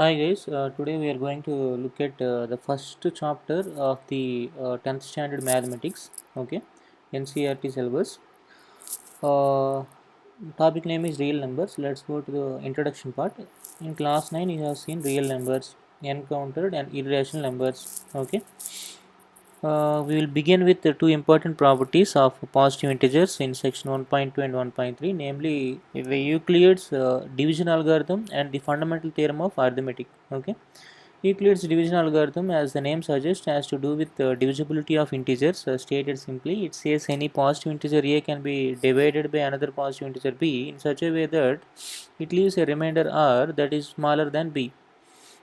Hi guys, today we are going to look at the first chapter of the 10th standard mathematics, okay, NCERT syllabus. Uh, Topic name is real numbers. Let's go to the introduction part. In class 9 you have seen real numbers, encountered and irrational numbers, okay. We will begin with the two important properties of positive integers in section 1.2 and 1.3, namely the Euclid's division algorithm and the fundamental theorem of arithmetic, okay. Euclid's division algorithm, as the name suggests, has to do with the divisibility of integers. Stated simply, it says any positive integer a can be divided by another positive integer b in such a way that it leaves a remainder r that is smaller than b.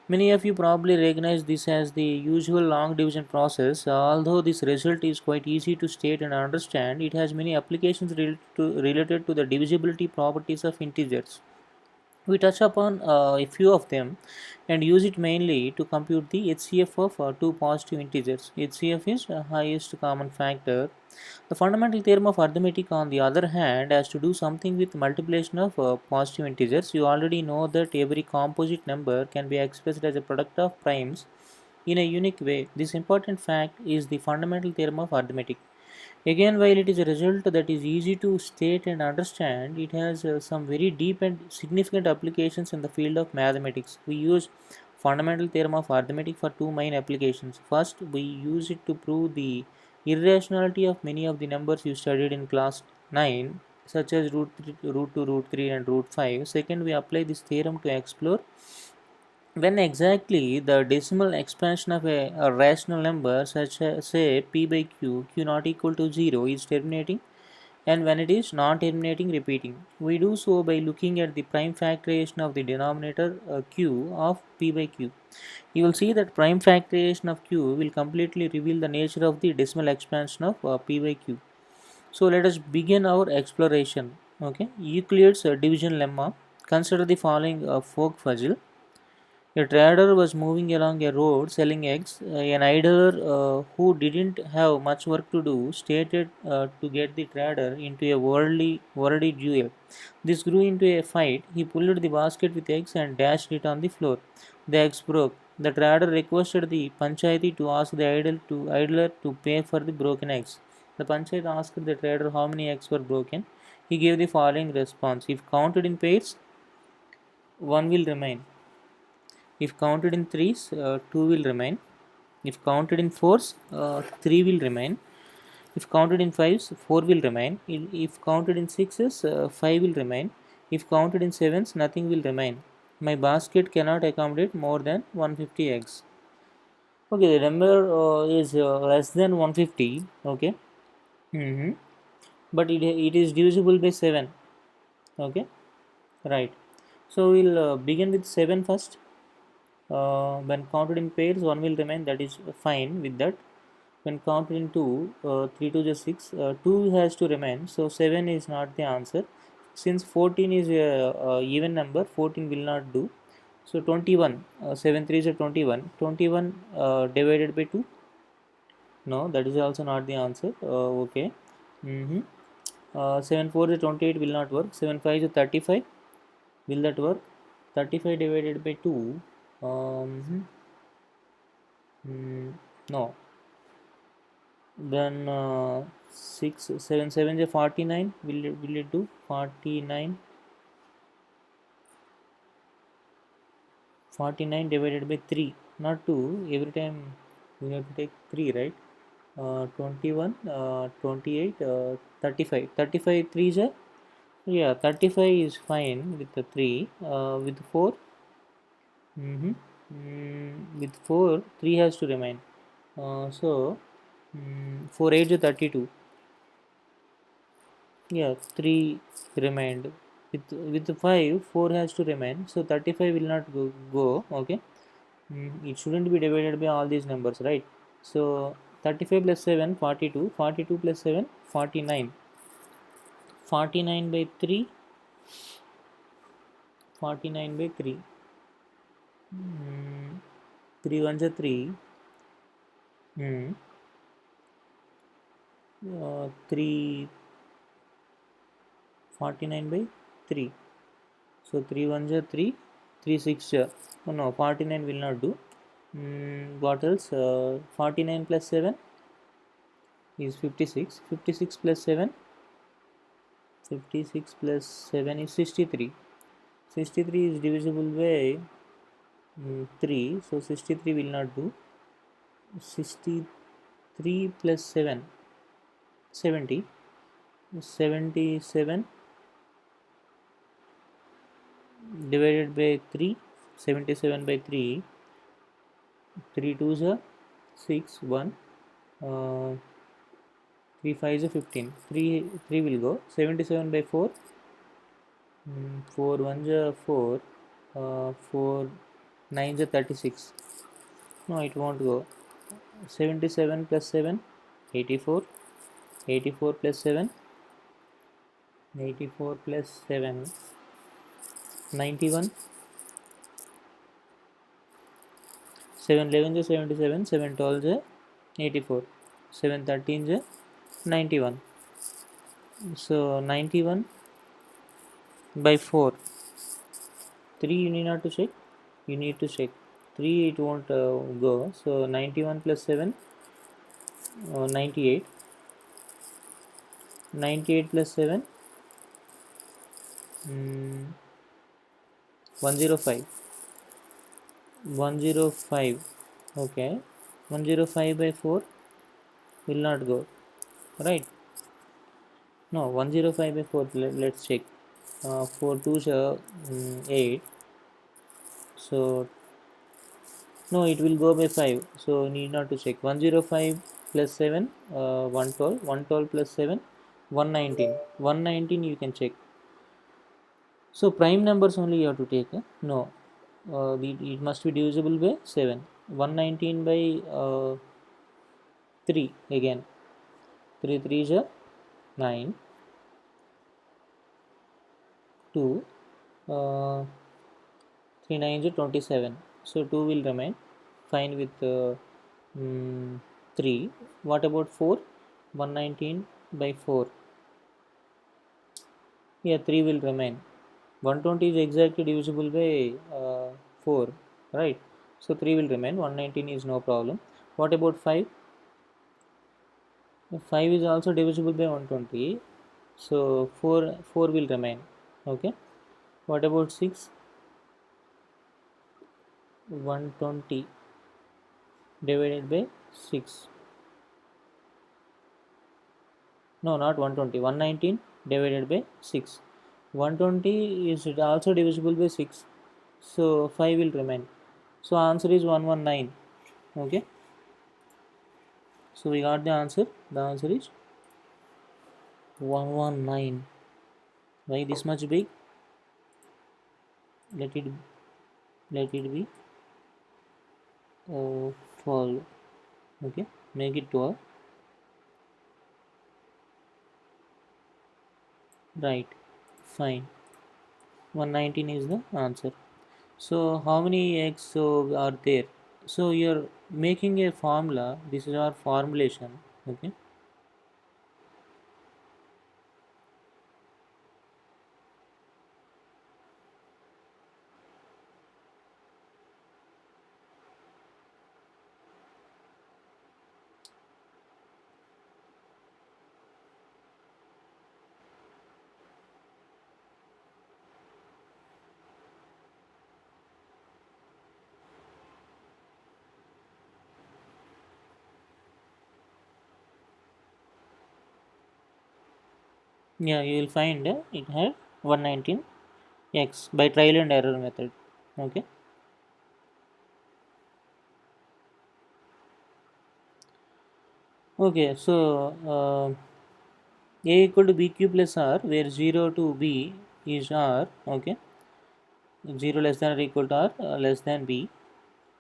Many of you probably recognize this as the usual long division process. Although this result is quite easy to state and understand, it has many applications related to the divisibility properties of integers. We touch upon a few of them and use it mainly to compute the HCF of two positive integers. HCF is highest common factor. The fundamental theorem of arithmetic, on the other hand, has to do something with multiplication of positive integers. You already know that every composite number can be expressed as a product of primes in a unique way. This important fact is the fundamental theorem of arithmetic. Again, while it is a result that is easy to state and understand, it has some very deep and significant applications in the field of mathematics. We use fundamental theorem of arithmetic for two main applications. First, we use it to prove the irrationality of many of the numbers you studied in class 9, such as root 2, root 3 and root 5. Second, we apply this theorem to explore when exactly the decimal expansion of a rational number, such as say p by q not equal to 0, is terminating, and when it is non-terminating, repeating. We do so by looking at the prime factorization of the denominator q of p by q. You will see that prime factorization of q will completely reveal the nature of the decimal expansion of p by q. So let us begin our exploration. Okay, Euclid's division lemma. Consider the following folk puzzle. A trader was moving along a road selling eggs. An idler who didn't have much work to do stated to get the trader into a worldly duel. This grew into a fight. He pulled the basket with eggs and dashed it on the floor. The eggs broke. The trader requested the panchayati to ask the idler to pay for the broken eggs. The panchayat asked the trader how many eggs were broken. He gave the following response: if counted in pairs, one will remain. If counted in threes, two will remain. If counted in fours, three will remain. If counted in fives, four will remain. If counted in sixes, five will remain. If counted in sevens, nothing will remain. My basket cannot accommodate more than 150 eggs. Okay, the number is less than 150. Okay, mm-hmm. But it is divisible by 7. Okay, right. So we'll begin with 7 first. When counted in pairs, one will remain, that is fine with that. When counted in two, 3 to the 6, 2 has to remain, so 7 is not the answer. Since 14 is a even number, 14 will not do. So 21, 7 3 is a 21. 21 divided by 2, no, that is also not the answer. Okay. Mm-hmm. 7 4 is 28, will not work. 7 5 is 35, will that work? 35 divided by 2, um, no. Then 6 7 7 is 49, will it do? 49, 49 divided by 3, not 2. Every time we have to take 3, right? 21, 28, 35. 35 3 is a, yeah, 35 is fine with the 3. With 4, mm-hmm. With 4, 3 has to remain. So 4 8 is 32. Yeah, 3 remained. With the 5, 4 has to remain. So 35 will not go. Okay. It shouldn't be divided by all these numbers, right? So 35 plus 7, 42. 42 plus 7, 49. 49 by 3. 49 by 3. 3 ones are 3. 3, 49 by 3. So 3 ones are 3. 3 6 oh no, 49 will not do. What else? 49 plus 7 is 56. 56 plus 7, 56 plus 7 is 63. 63 is divisible by 3, so 63 will not do. 63 plus 7, 70. 77 divided by 3, 77 by 3, 3 2s are 6, 1, 3 5 is 15, 3 will go. 77 by 4, 4 1s are 4, 4 9s are 36. No, it won't go. 77 plus 7, 84. 84 plus 7, 84 plus 7, 91. 7 11 is 77, 7 12 is 84, 7 13 is 91. So 91 by 4. 3 you need not to check. You need to check. 3 it won't go. So 91 plus 7, 98. 98 plus 7, 105. 105. Okay. 105 by 4 will not go. Right? No, 105 by 4. Let's check. 4 2s are 8. So no, it will go by 5. So need not to check. 105 plus 7, 112. 112 plus 7, 119. 119 you can check. So prime numbers only you have to take. No, it must be divisible by 7. 119 by 3 again. 3 3 is 9. 2. 3 9 is 27. So 2 will remain. Fine with 3. What about 4? 119 by 4. Yeah, 3 will remain. 120 is exactly divisible by 4, right? So 3 will remain. 119 is no problem. What about 5? 5 is also divisible by 120. So 4 will remain. Okay. What about 6? 120 divided by 6. No, not 120. 119 divided by 6. 120 is also divisible by 6. So 5 will remain. So answer is 119. Okay. So we got the answer. The answer is 119. Why this much big? Let it be 12. Okay. Make it 12. Right. Fine. 119 is the answer. So how many eggs are there? So you're making a formula. This is our formulation. Okay. Yeah, you will find it had 119 x by trial and error method. Okay. Okay. So a equal to bq plus r, where 0 to b is r. Okay. 0 less than or equal to r, less than b.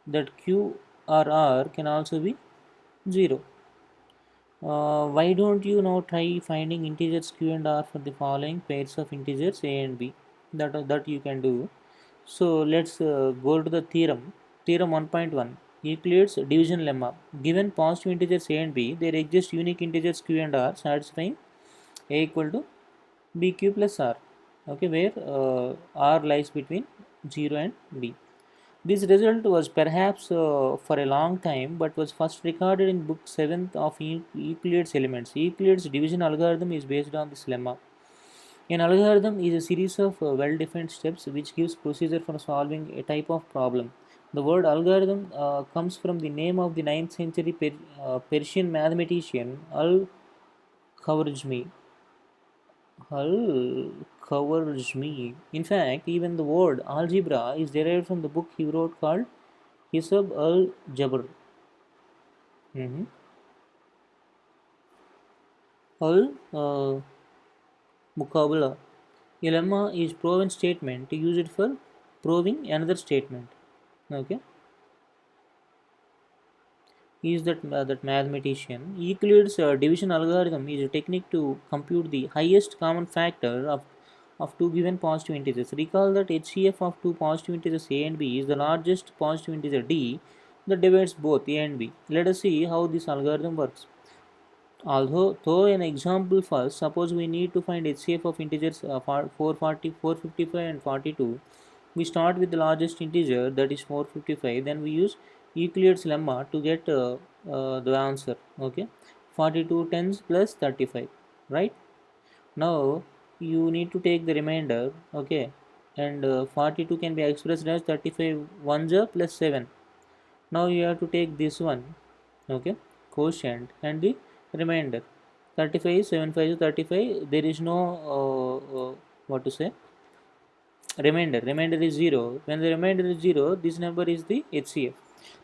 That q or r can also be 0. Why don't you now try finding integers q and r for the following pairs of integers a and b? That you can do. So let's go to the theorem. Theorem 1.1 Euclid's division lemma. Given positive integers a and b, there exist unique integers q and r satisfying a equal to bq plus r. Okay, where r lies between 0 and d. This result was perhaps for a long time, but was first recorded in book 7th of Euclid's Elements. Euclid's division algorithm is based on this lemma. An algorithm is a series of well-defined steps which gives procedure for solving a type of problem. The word algorithm comes from the name of the 9th century Persian mathematician Al-Khwarizmi. Al-Khwarizmi. In fact, even the word algebra is derived from the book he wrote called Hisab al-Jabr. Mhm. Al-Muqabala. A lemma is proven statement used for proving another statement. Okay, he is that mathematician. Euclid's division algorithm is a technique to compute the highest common factor of two given positive integers. Recall that HCF of two positive integers a and b is the largest positive integer d that divides both a and b. Let us see how this algorithm works. Although, though an example first, suppose we need to find HCF of integers 440, 455 and 42. We start with the largest integer, that is 455. Then we use Euclid's lemma to get the answer. Okay, 42 tens plus 35. Right now, you need to take the remainder. Okay, and 42 can be expressed as 35 ones plus 7. Now you have to take this one. Okay, quotient and the remainder. 35 is 7 5 is 35. There is no what to say, remainder is 0. When the remainder is 0, this number is the HCF.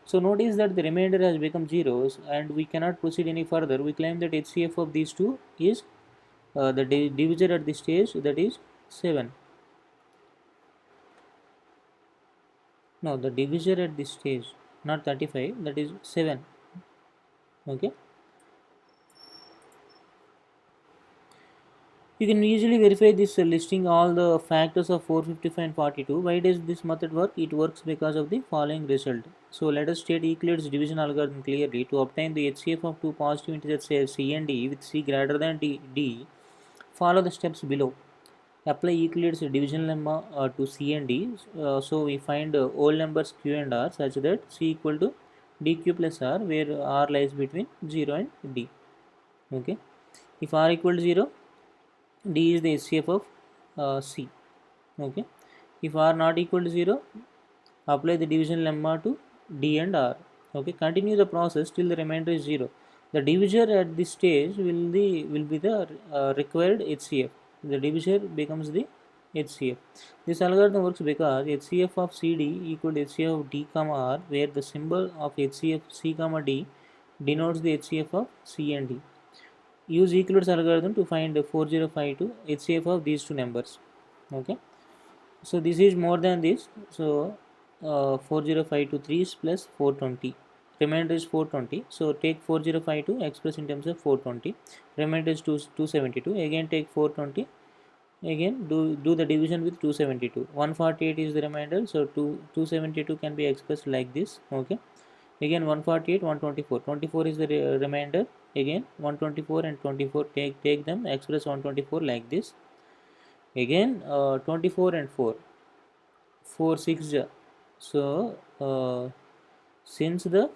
So notice that the remainder has become zeros and we cannot proceed any further. We claim that HCF of these two is the divisor at this stage, that is 7. No, the divisor at this stage, not 35, that is 7. Okay, you can easily verify this listing all the factors of 455 and 42. Why does this method work? It works because of the following result. So let us state Euclid's division algorithm clearly. To obtain the HCF of two positive integers say c and d with c greater than d, follow the steps below. Apply Euclid's division lemma to c and d. So we find whole numbers q and r such that c equal to dq plus r, where r lies between 0 and d. Okay, if r equal to 0, d is the HCF of c. Okay, if r not equal to 0, apply the division lemma to d and r. Okay, continue the process till the remainder is 0. The divisor at this stage will be the required HCF. The divisor becomes the HCF. This algorithm works because HCF of CD equal to HCF of d comma r, where the symbol of HCF c comma d denotes the HCF of c and d. Use Euclid's algorithm to find 4052 HCF of these two numbers. Okay, so this is more than this. So 40523 plus 420, remainder is 420. So take 4052 express in terms of 420, remainder is 272. Again take 420, again do the division with 272. 148 is the remainder, so 272 can be expressed like this. Okay, again 148, 124, 24 is the remainder. Again 124 and 24, take them, express 124 like this. Again 24 and 4, 4 6 ja. So since the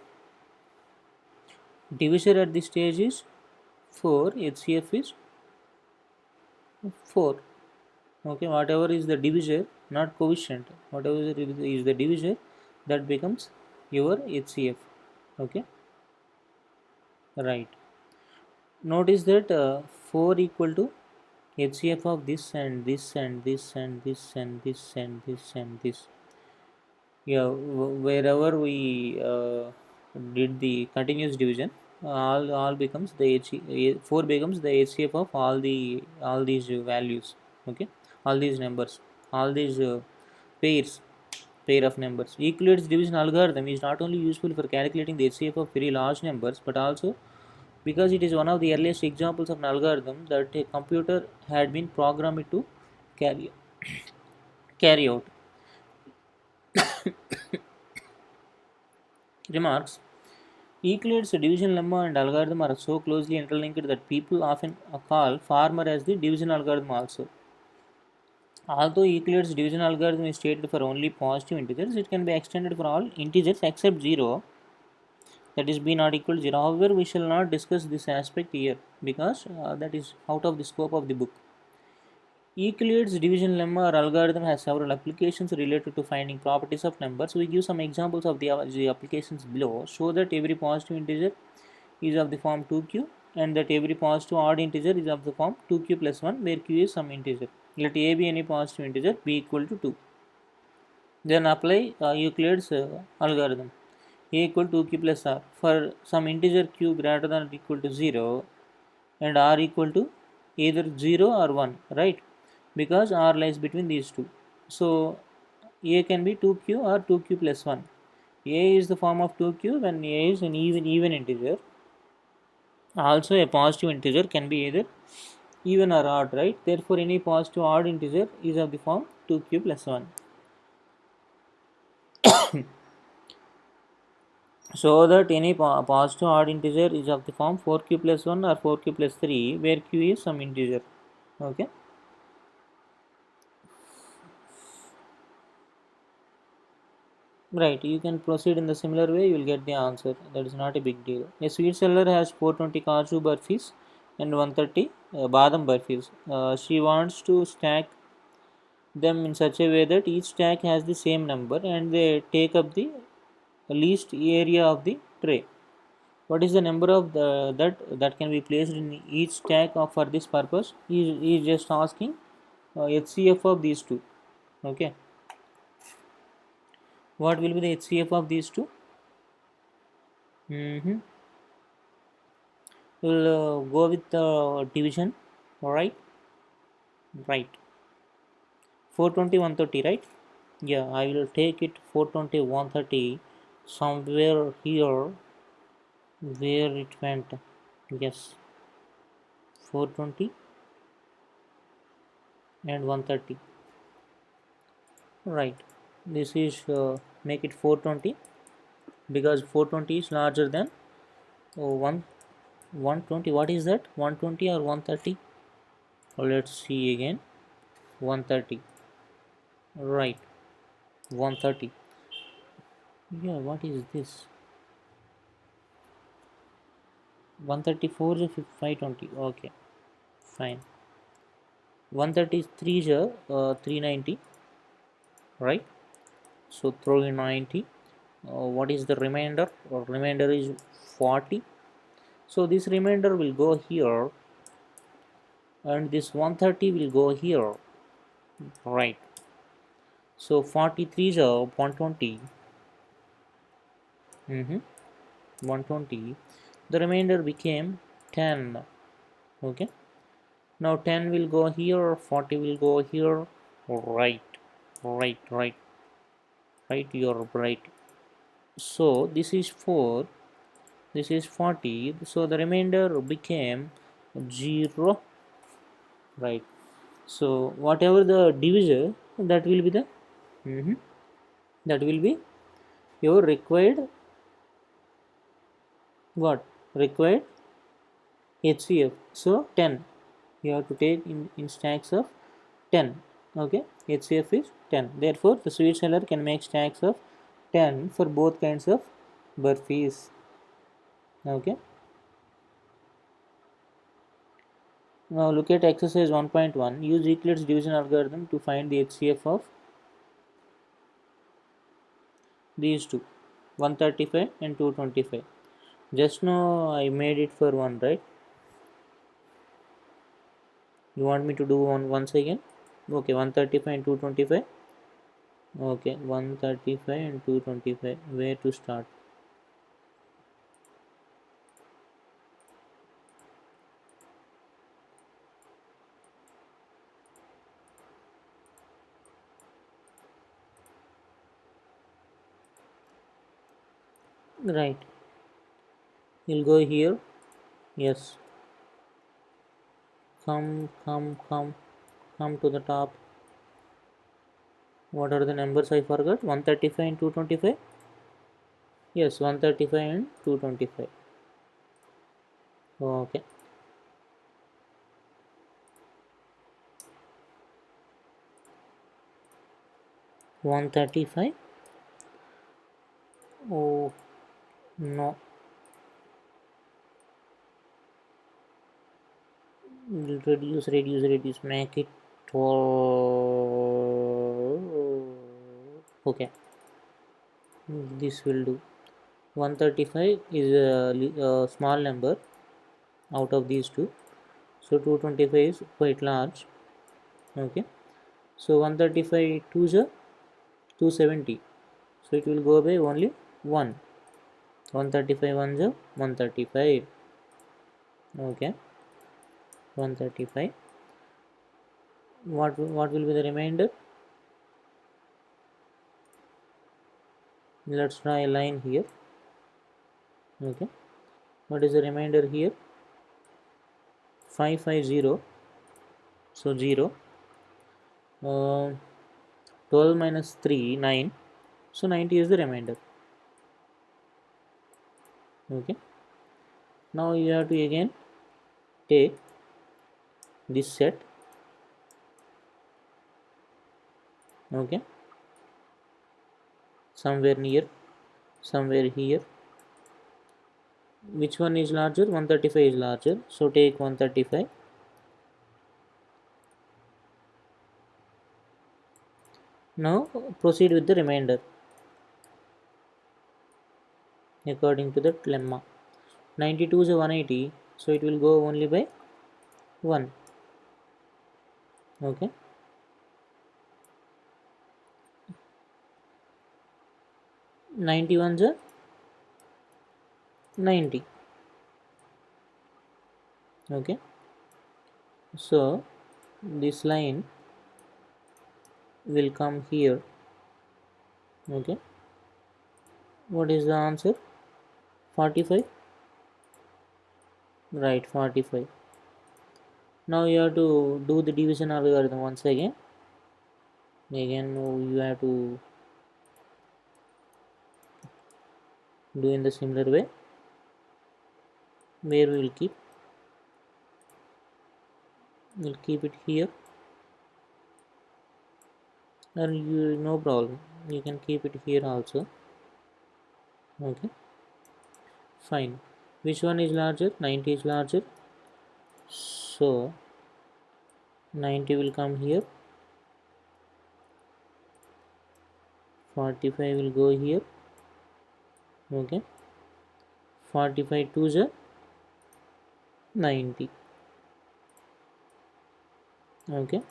divisor at this stage is 4, HCF is 4. Okay, whatever is the divisor, not coefficient, whatever is the divisor, that becomes your HCF. Okay, right. Notice that 4 equal to HCF of this and this and this and this and this and this and this. Yeah, wherever we did the continuous division, all becomes the 4 becomes the HCF of all these values. Okay, all these numbers, all these pair of numbers. Euclid's division algorithm is not only useful for calculating the HCF of very large numbers, but also because it is one of the earliest examples of an algorithm that a computer had been programmed to carry carry out. Remarks: Euclid's division lemma and algorithm are so closely interlinked that people often call Farmer as the division algorithm also. Although Euclid's division algorithm is stated for only positive integers, it can be extended for all integers except 0, that is b not equal to 0. However, we shall not discuss this aspect here because that is out of the scope of the book. Euclid's division lemma or algorithm has several applications related to finding properties of numbers. We give some examples of the applications below. Show that every positive integer is of the form 2q and that every positive odd integer is of the form 2q plus 1 where q is some integer. Let a be any positive integer, b equal to 2. Then apply Euclid's algorithm. A equal to q plus r for some integer q greater than or equal to 0 and r equal to either 0 or 1, right? Because r lies between these two. So a can be 2q or 2q plus 1. A is the form of 2q when a is an even integer. Also a positive integer can be either even or odd, right? Therefore any positive odd integer is of the form 2q plus 1. So that any positive odd integer is of the form 4q plus 1 or 4q plus 3 where q is some integer. Okay. Right, you can proceed in the similar way, you will get the answer. That is not a big deal. A sweet seller has 420 cashew burfis and 130 badam burfis. She wants to stack them in such a way that each stack has the same number and they take up the least area of the tray. What is the number of that can be placed in each stack for this purpose? He is just asking HCF of these two. Okay, what will be the HCF of these two? Mm-hmm. We'll go with division. All right, right. 420 130, right? Yeah, I will take it 420 130 somewhere here where it went. Yes, 420 and 130. Right. This is make it 420 because 420 is larger than 120. What is that? 120 or 130? Let's see again. 130. Right. 130. Yeah, what is this? 134 is 520. Okay, fine. 133 is 390, right? So throw in 90. What is the remainder? Remainder is 40. So this remainder will go here and this 130 will go here, right? So 43 is 120. 120. The remainder became 10. Okay. Now 10 will go here, 40 will go here. Right, right, right, right. You're right. So this is 4. This is 40. So the remainder became 0. Right. So whatever the divisor, that will be the that will be your required what required HCF. So 10 you have to take in stacks of 10. Okay, HCF is 10. Therefore the sweet seller can make stacks of 10 for both kinds of burfis. Okay, now look at exercise 1.1. Use Euclid's division algorithm to find the HCF of these two, 135 and 225. Just now I made it for 1, right? You want me to do one once again? Okay, 135 and 225. Okay, 135 and 225. Where to start? Right, you'll go here. Yes, come to the top. What are the numbers I forgot? 135 and 225. Yes, 135 and 225. Okay, 135. Oh no, we'll reduce, make it 12. Okay, this will do. 135 is a small number out of these two, so 225 is quite large. Okay, so 135 2s are 270, so it will go by only 1. 135 1s are 135. Okay, 135. What will be the remainder? Let's draw a line here. Okay, what is the remainder here? 550, so 0. 12 minus 3 9, so 90 is the remainder. Okay, now you have to again take this set. Okay, somewhere here. Which one is larger? 135 is larger, so take 135. Now proceed with the remainder according to that lemma. 92 is a 180, so it will go only by 1. Okay, 91 is a 90. Okay, so this line will come here. Okay, what is the answer? 45. Right, 45. Now you have to do the division algorithm once again. You have to do in the similar way, where we will keep it here, and no problem, you can keep it here also. Okay, fine. Which one is larger? 90 is larger, so 90 will come here, 45 will go here. Okay, 45 2 is 90. Okay,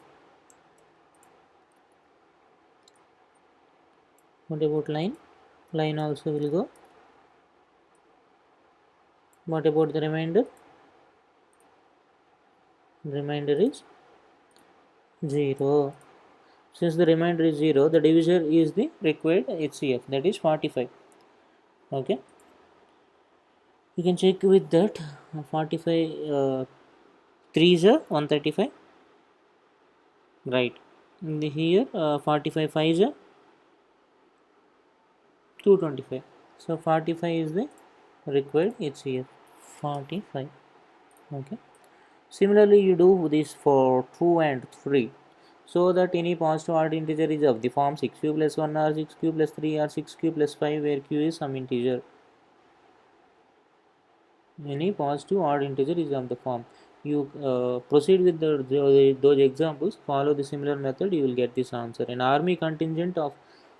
what about line also will go. What about the remainder? Remainder is 0. Since the remainder is 0, the divisor is the required HCF, that is 45. Okay, you can check with that. 45 3 is 135. Right, in the here 45 5 is 225, so 45 is the required HCF. 45. Okay, similarly you do this for 2 and 3, so that any positive odd integer is of the form 6q plus 1 or 6q plus 3 or 6q plus 5, where q is some integer. Any positive odd integer is of the form. You proceed with those examples, follow the similar method, you will get this answer. An army contingent of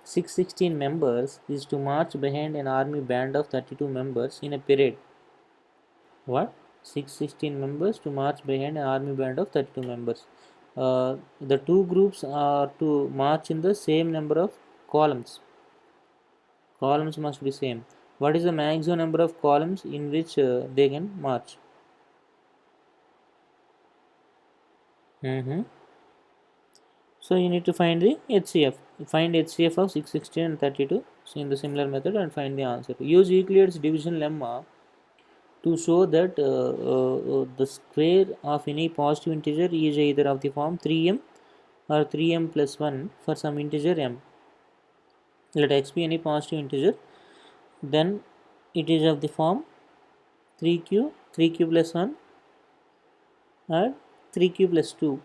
616 members is to march behind an army band of 32 members in a parade. What? 616 members to march behind an army band of 32 members. The two groups are to march in the same number of columns. Columns must be same. What is the maximum number of columns in which they can march? So you need to find the HCF. Find HCF of 616 and 32. So in the similar method and find the answer. Use Euclid's division lemma to show that the square of any positive integer is either of the form 3m or 3m plus 1 for some integer m. Let x be any positive integer, then it is of the form 3q plus 1 or 3q plus 2.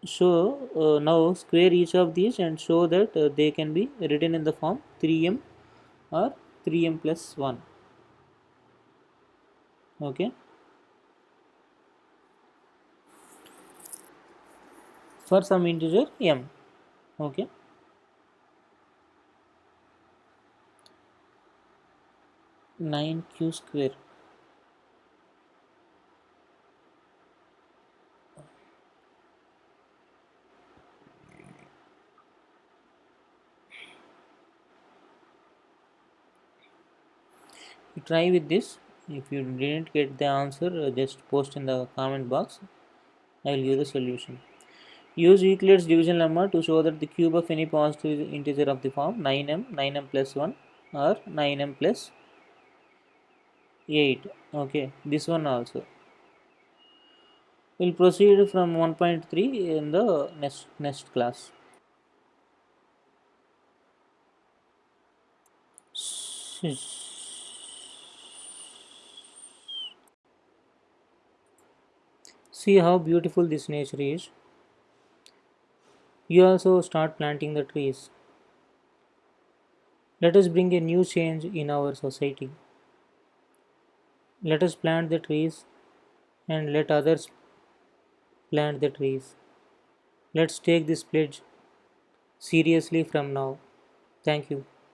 So now square each of these and show that they can be written in the form 3m or 3m plus 1. Okay, for some integer m. Okay, 9q square. You try with this. If you didn't get the answer, just post in the comment box. I will give the solution. Use Euclid's division lemma to show that the cube of any positive integer of the form 9m, 9m plus 1 or 9m plus 8. Okay, this one also. We'll proceed from 1.3 in the next class. See how beautiful this nature is. You also start planting the trees. Let us bring a new change in our society. Let us plant the trees and let others plant the trees. Let's take this pledge seriously from now. Thank you.